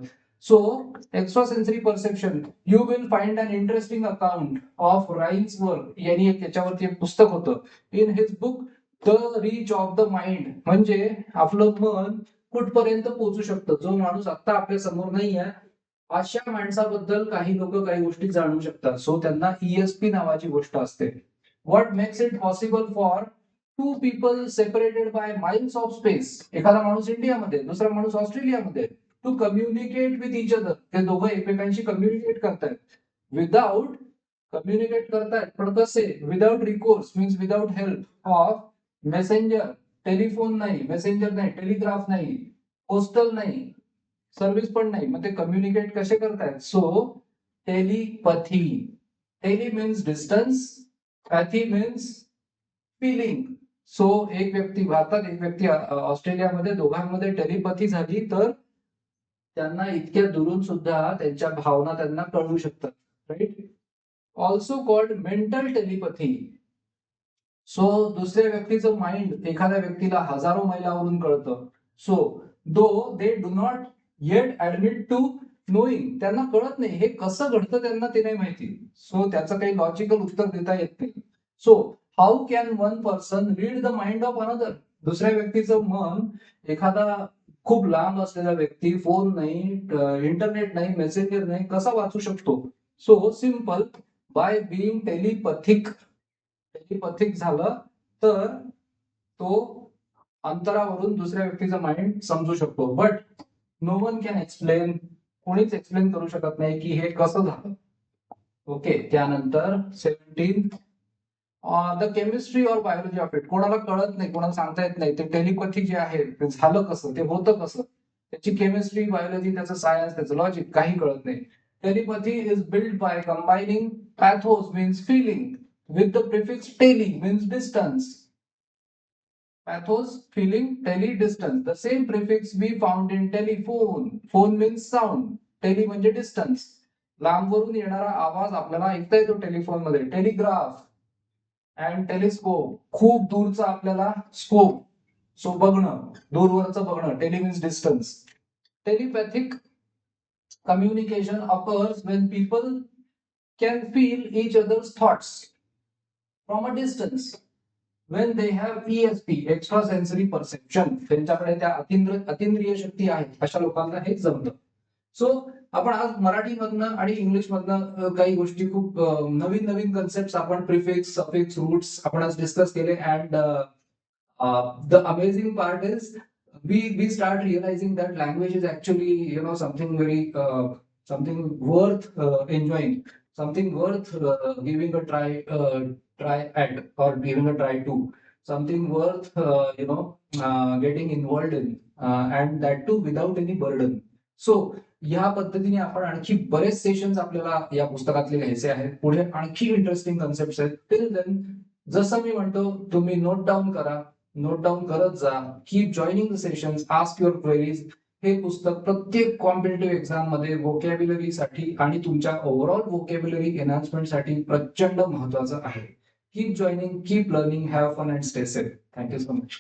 So extra sensory perception, you will find an interesting account of Rhine's work. यांनी एक त्याच्यावरती एक पुस्तक होतं in his book the reach of the mind. म्हणजे आपलं मन कुठपर्यंत पोहोचू शकतं, जो माणूस आता आपल्या समोर नाही आहे अशा माणसाबद्दल काही लोक काही गोष्टी जाणू शकतात. सो त्यांना ESP नावाची गोष्ट असते. What makes it possible for two people separated by miles of space, एखादा माणूस इंडियामध्ये, दुसरा माणूस ऑस्ट्रेलियामध्ये, to communicate with each other, ते दोघं एकमेकांशी कम्युनिकेट करतायत. विदाउट कम्युनिकेट करतायत पण कसे? Without recourse means without help of messenger, telephone नाही, मेसेंजर नाही, टेलिग्राफ नाही, पोस्टल नाही, सर्व्हिस पण नाही. मग ते कम्युनिकेट कसे करतायत? So telepathy. Tele means distance, pathy means feeling. So एक व्यक्ती भारतात, एक व्यक्ती ऑस्ट्रेलियामध्ये, दोघांमध्ये टेलिपथी झाली तर त्यांना इतक्या दुरून सुद्धा त्यांच्या भावना त्यांना कळू शकतात. Right. Also called mental telepathy. So दुसऱ्या व्यक्तीचं माइंड एखाद्या व्यक्तीला हजारो मैलावरून कळतं. So though they do not yet admit to knowing, त्यांना कळत नाही हे कसं घडतं, त्यांना ते नाही माहिती. सो त्याचं काही लॉजिकल उत्तर देता येत नाही. So how can one person read the mind of another, दुसऱ्या व्यक्तीचं मन, एखादा खूप लांब असलेला व्यक्ती, फोन नाही, इंटरनेट नाही, मेसेंजर नाही, कसा वाचू शकतो? So simple, by being telepathic झालं तर तो अंतरावरून दुसऱ्या व्यक्तीचा माइंड समजू शकतो. But no one can explain, कोणीच एक्सप्लेन करू शकत नाही की हे कसं झालं. ओके, त्यानंतर 17 the chemistry or biology of it, कोणाला कळत नाही, कोणाला सांगता येत नाही ते टेलिपॅथी जे आहे ते झालं कसं, ते होतं कसं, त्याची केमिस्ट्री, बायोलॉजी, त्याचं सायन्स, त्याचं लॉजिक काही कळत नाही. Telepathy is build by combining pathos means feeling with the prefix tele means distance. Pathos, feeling, tele, distance. The same prefix we found in telephone. Phone means sound. Tele म्हणजे distance. लांबवरून येणारा आवाज आपल्याला ऐकता येतो telephone मध्ये. Telegraph and telescope, खूप दूरचा आपल्याला स्कोप, सो बघणं, दूरवरचं बघणं. Tele means distance. Telepathic communication occurs when people can feel each other's thoughts from a distance, when they have ESP, extrasensory perception, त्यांच्याकडे त्या अतिंद्रिय शक्ती आहेत, अशा लोकांना हे जमतं. सो आपण आज मराठीमधनं आणि इंग्लिशमधनं काही गोष्टी खूप नवीन नवीन कन्सेप्ट आपण प्रिफिक्स, सफिक्स, रूट्स आपण आज डिस्कस केले. And the amazing part is we start realizing that language is actually something very something worth enjoying, something worth giving a try at, or giving a try to, something worth getting involved in, and that too without any burden. So या पद्धतीने आपण आणखी बरेच sessions आपल्याला या पुस्तकातले घ्यायचे आहेत. पुढे आणखी इंटरेस्टिंग कन्सेप्ट आहेत. टिल देन, जसं मी म्हणतो, तुम्ही नोट डाऊन करा, नोट डाऊन करत जा, keep joining the sessions, ask your queries. हे पुस्तक प्रत्येक कॉम्पिटिटिव्ह एक्झाम मध्ये व्होकॅब्युलरीसाठी आणि तुमच्या ओव्हरऑल व्होकॅब्युलरी एनहान्समेंटसाठी प्रचंड महत्वाचं आहे. Keep joining, keep learning, have fun and stay safe. Thank you so much.